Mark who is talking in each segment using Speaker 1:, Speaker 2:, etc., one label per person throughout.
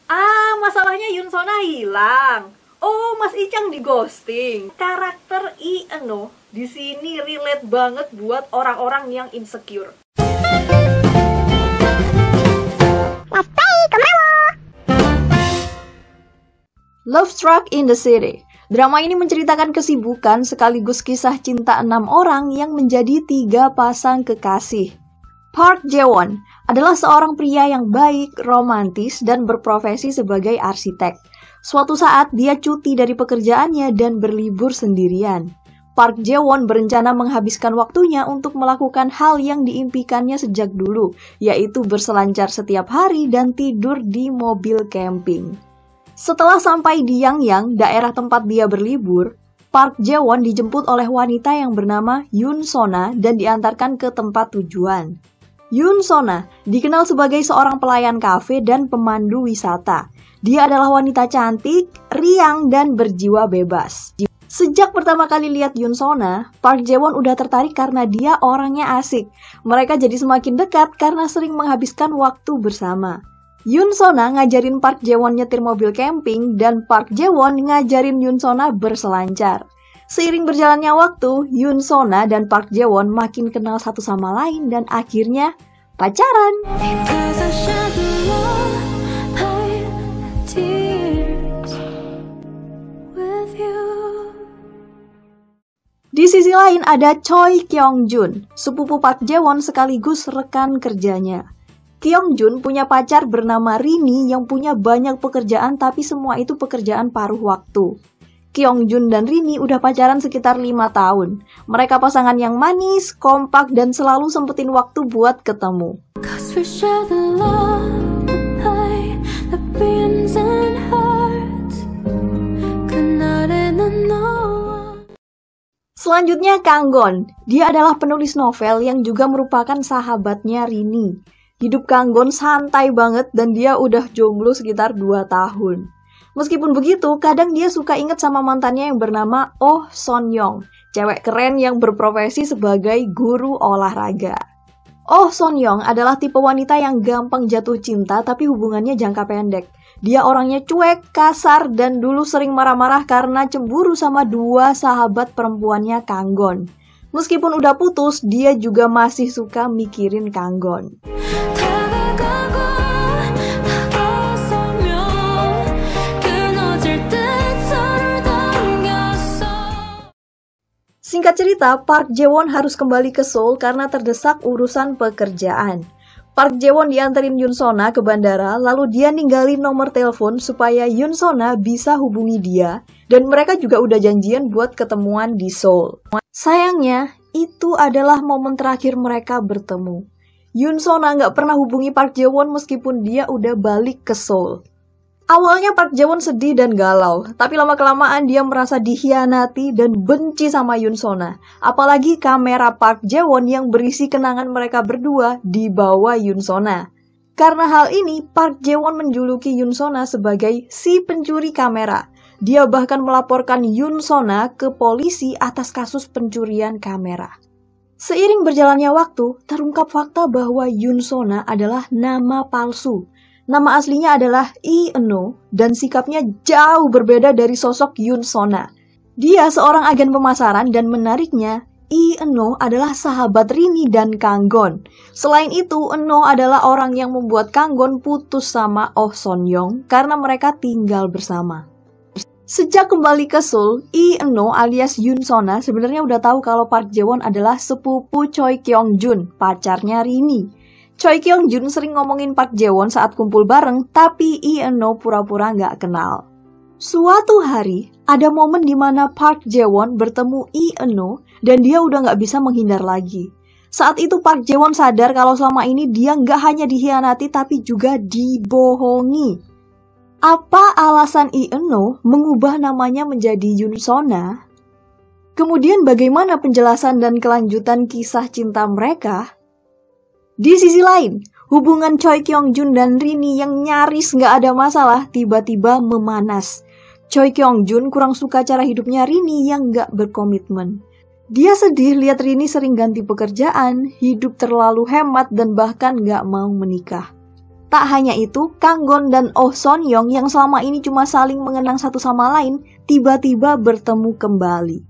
Speaker 1: Masalahnya Yun Sona hilang. Oh, Mas Icang di ghosting. Karakter Lee Eun-no di sini relate banget buat orang-orang yang insecure. Love Struck in the City. Drama ini menceritakan kesibukan sekaligus kisah cinta 6 orang yang menjadi 3 pasang kekasih. Park Jae-won adalah seorang pria yang baik, romantis, dan berprofesi sebagai arsitek. Suatu saat dia cuti dari pekerjaannya dan berlibur sendirian. Park Jae-won berencana menghabiskan waktunya untuk melakukan hal yang diimpikannya sejak dulu, yaitu berselancar setiap hari dan tidur di mobil camping. Setelah sampai di Yangyang, daerah tempat dia berlibur, Park Jae-won dijemput oleh wanita yang bernama Yoon Sona dan diantarkan ke tempat tujuan. Yoon Sona dikenal sebagai seorang pelayan kafe dan pemandu wisata. Dia adalah wanita cantik, riang, dan berjiwa bebas. Sejak pertama kali lihat Yoon Sona, Park Jae-won udah tertarik karena dia orangnya asik. Mereka jadi semakin dekat karena sering menghabiskan waktu bersama. Yoon Sona ngajarin Park Jae-won nyetir mobil camping dan Park Jae-won ngajarin Yoon Sona berselancar. Seiring berjalannya waktu, Yoon Sona dan Park Jae-won makin kenal satu sama lain dan akhirnya pacaran. Di sisi lain ada Choi Kyung-jun, sepupu Park Jae-won sekaligus rekan kerjanya. Kyung-jun punya pacar bernama Rini yang punya banyak pekerjaan tapi semua itu pekerjaan paruh waktu. Kyung-jun dan Rini udah pacaran sekitar 5 tahun. Mereka pasangan yang manis, kompak, dan selalu sempetin waktu buat ketemu. Selanjutnya Kang Gon. Dia adalah penulis novel yang juga merupakan sahabatnya Rini. Hidup Kang Gon santai banget dan dia udah jomblo sekitar 2 tahun. Meskipun begitu, kadang dia suka inget sama mantannya yang bernama Oh Son Young, cewek keren yang berprofesi sebagai guru olahraga. Oh Son Young adalah tipe wanita yang gampang jatuh cinta tapi hubungannya jangka pendek. Dia orangnya cuek, kasar, dan dulu sering marah-marah karena cemburu sama 2 sahabat perempuannya Kang Gon. Meskipun udah putus, dia juga masih suka mikirin Kang Gon. Singkat cerita, Park Jae-won harus kembali ke Seoul karena terdesak urusan pekerjaan. Park Jae-won dianterin Yoon Sona ke bandara, lalu dia ninggalin nomor telepon supaya Yoon Sona bisa hubungi dia, dan mereka juga udah janjian buat ketemuan di Seoul. Sayangnya, itu adalah momen terakhir mereka bertemu. Yoon Sona nggak pernah hubungi Park Jae-won meskipun dia udah balik ke Seoul. Awalnya Park Jae-won sedih dan galau, tapi lama-kelamaan dia merasa dikhianati dan benci sama Yoon Sona. Apalagi kamera Park Jae-won yang berisi kenangan mereka berdua dibawa Yoon Sona. Karena hal ini, Park Jae-won menjuluki Yoon Sona sebagai si pencuri kamera. Dia bahkan melaporkan Yoon Sona ke polisi atas kasus pencurian kamera. Seiring berjalannya waktu, terungkap fakta bahwa Yoon Sona adalah nama palsu. Nama aslinya adalah Lee Eun-no dan sikapnya jauh berbeda dari sosok Yoon Sona. Dia seorang agen pemasaran dan menariknya, Lee Eun-no adalah sahabat Rini dan Kang Gon. Selain itu, Eun-no adalah orang yang membuat Kang Gon putus sama Oh Son Young karena mereka tinggal bersama. Sejak kembali ke Seoul, Lee Eun-no alias Yoon Sona sebenarnya udah tahu kalau Park Jae-won adalah sepupu Choi Kyung-jun, pacarnya Rini. Choi Kyung-jun sering ngomongin Park Jae-won saat kumpul bareng, tapi Lee Eun-no pura-pura nggak kenal. Suatu hari, ada momen di mana Park Jae-won bertemu Lee Eun-no dan dia udah nggak bisa menghindar lagi. Saat itu Park Jae-won sadar kalau selama ini dia nggak hanya dikhianati tapi juga dibohongi. Apa alasan Lee Eun-no mengubah namanya menjadi Yoon Sona? Kemudian bagaimana penjelasan dan kelanjutan kisah cinta mereka? Di sisi lain, hubungan Choi Kyung-jun dan Rini yang nyaris nggak ada masalah tiba-tiba memanas. Choi Kyung-jun kurang suka cara hidupnya Rini yang nggak berkomitmen. Dia sedih lihat Rini sering ganti pekerjaan, hidup terlalu hemat, dan bahkan nggak mau menikah. Tak hanya itu, Kang Gon dan Oh Son Young yang selama ini cuma saling mengenang satu sama lain, tiba-tiba bertemu kembali.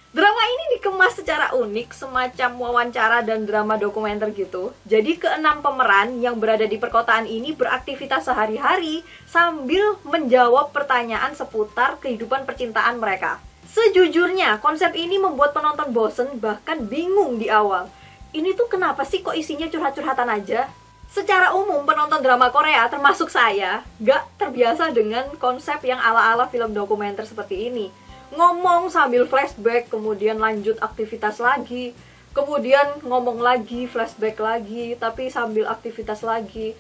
Speaker 2: Drama ini dikemas secara unik, semacam wawancara dan drama dokumenter gitu. Jadi keenam pemeran yang berada di perkotaan ini beraktivitas sehari-hari sambil menjawab pertanyaan seputar kehidupan percintaan mereka. Sejujurnya, konsep ini membuat penonton bosen, bahkan bingung di awal. Ini tuh kenapa sih kok isinya curhat-curhatan aja? Secara umum, penonton drama Korea, termasuk saya, gak terbiasa dengan konsep yang ala-ala film dokumenter seperti ini. Ngomong sambil flashback, kemudian lanjut aktivitas lagi, kemudian ngomong lagi, flashback lagi, tapi sambil aktivitas lagi.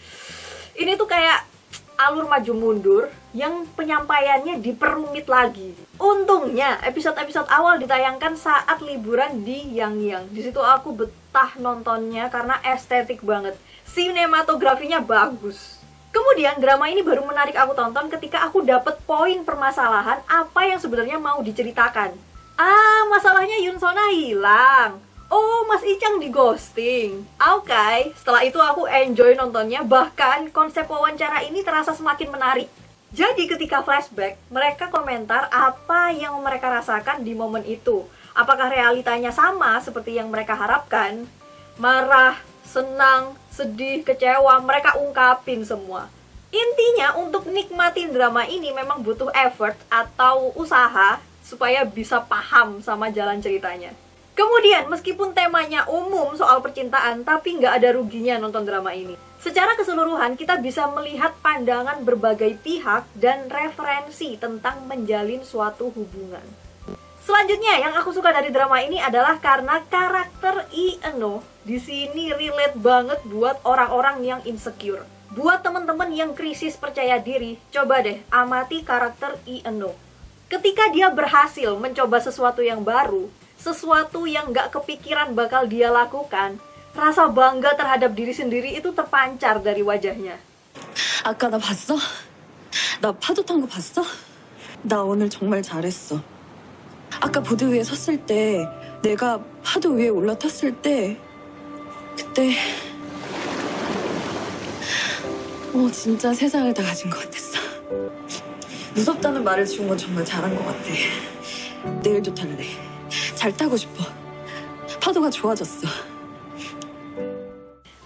Speaker 2: Ini tuh kayak alur maju mundur yang penyampaiannya diperumit lagi. Untungnya episode-episode awal ditayangkan saat liburan di Yangyang. Di situ aku betah nontonnya karena estetik banget. Sinematografinya bagus. Kemudian drama ini baru menarik aku tonton ketika aku dapet poin permasalahan apa yang sebenarnya mau diceritakan. Masalahnya Yunsona hilang. Oh, Mas Icang di ghosting. Oke, setelah itu aku enjoy nontonnya. Bahkan konsep wawancara ini terasa semakin menarik. Jadi ketika flashback, mereka komentar apa yang mereka rasakan di momen itu. Apakah realitanya sama seperti yang mereka harapkan? Marah, senang, sedih, kecewa, mereka ungkapin semua. Intinya untuk nikmatin drama ini memang butuh effort atau usaha supaya bisa paham sama jalan ceritanya. Kemudian meskipun temanya umum soal percintaan, tapi nggak ada ruginya nonton drama ini. Secara keseluruhan kita bisa melihat pandangan berbagai pihak dan referensi tentang menjalin suatu hubungan. Selanjutnya yang aku suka dari drama ini adalah karena karakter Lee Eun-no di sini relate banget buat orang-orang yang insecure. Buat teman-teman yang krisis percaya diri, coba deh amati karakter Lee Eun-no. Ketika dia berhasil mencoba sesuatu yang baru, sesuatu yang gak kepikiran bakal dia lakukan, rasa bangga terhadap diri sendiri itu terpancar dari wajahnya.
Speaker 3: 아까 나 봤어? 나 파도 탄 거 봤어? 나 오늘 정말 잘했어. 아까 보드 위에 섰을 때, 내가 파도 위에 올라탔을 때, 그때 진짜 세상을 다 가진 것 같았어. 무섭다는 말을 지운 건 정말 잘한 것 같아. 내일도 탈래. 잘 타고 싶어. 파도가 좋아졌어.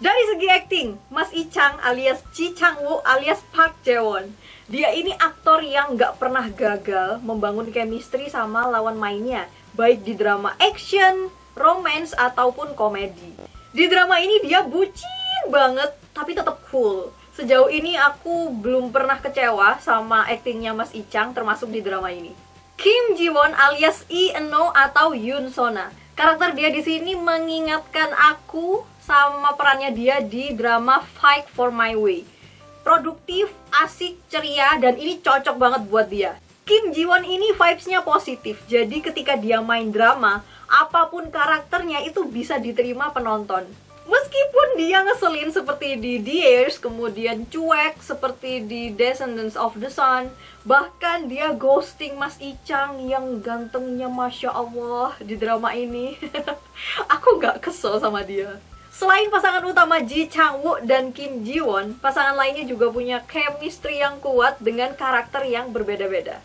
Speaker 2: Dari segi acting, Mas Icang alias Ji Chang-wook alias Park Jae-won, dia ini aktor yang gak pernah gagal membangun chemistry sama lawan mainnya, baik di drama action, romance, ataupun komedi. Di drama ini dia bucin banget, tapi tetap cool. Sejauh ini aku belum pernah kecewa sama aktingnya Mas Icang, termasuk di drama ini. Kim Ji-won alias Lee Eun-no atau Yunsona. Karakter dia di sini mengingatkan aku sama perannya dia di drama Fight for My Way. Produktif, asik, ceria, dan ini cocok banget buat dia. Kim Ji-won ini vibes-nya positif. Jadi ketika dia main drama, apapun karakternya itu bisa diterima penonton. Meskipun dia ngeselin seperti di Dears, kemudian cuek seperti di Descendants of the Sun, bahkan dia ghosting Mas Icang yang gantengnya Masya Allah di drama ini. Aku gak kesel sama dia. Selain pasangan utama Ji Chang-wook dan Kim Ji-won, pasangan lainnya juga punya chemistry yang kuat dengan karakter yang berbeda-beda.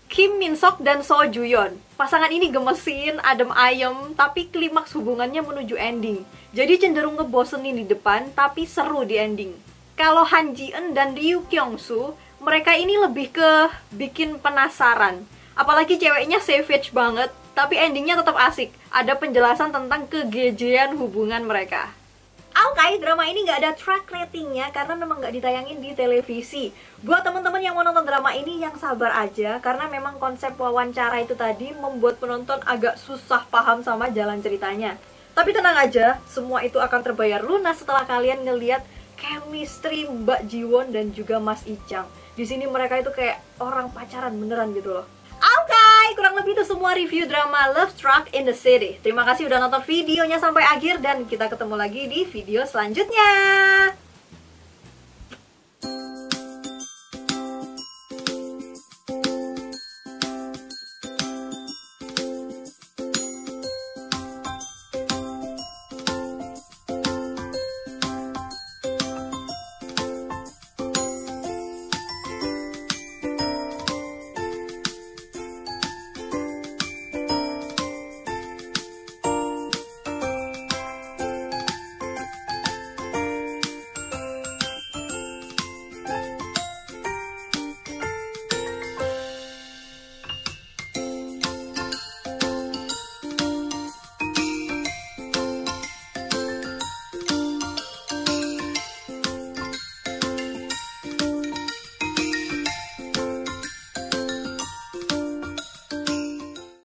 Speaker 2: Kim Min-sok dan So Ju-yeon. Pasangan ini gemesin, adem ayem, tapi klimaks hubungannya menuju ending. Jadi cenderung ngebosenin di depan, tapi seru di ending. Kalau Han Ji-eun dan Ryu Kyung-soo, mereka ini lebih ke bikin penasaran. Apalagi ceweknya savage banget, tapi endingnya tetap asik. Ada penjelasan tentang kegejean hubungan mereka. Oke, drama ini nggak ada track ratingnya karena memang nggak ditayangin di televisi. Buat teman-teman yang mau nonton drama ini, yang sabar aja, karena memang konsep wawancara itu tadi membuat penonton agak susah paham sama jalan ceritanya. Tapi tenang aja, semua itu akan terbayar lunas setelah kalian ngeliat chemistry Mbak Ji-won dan juga Mas Icang. Di sini mereka itu kayak orang pacaran beneran gitu loh. Oke, kurang lebih itu semua review drama Love Struck in the City. Terima kasih udah nonton videonya sampai akhir dan kita ketemu lagi di video selanjutnya.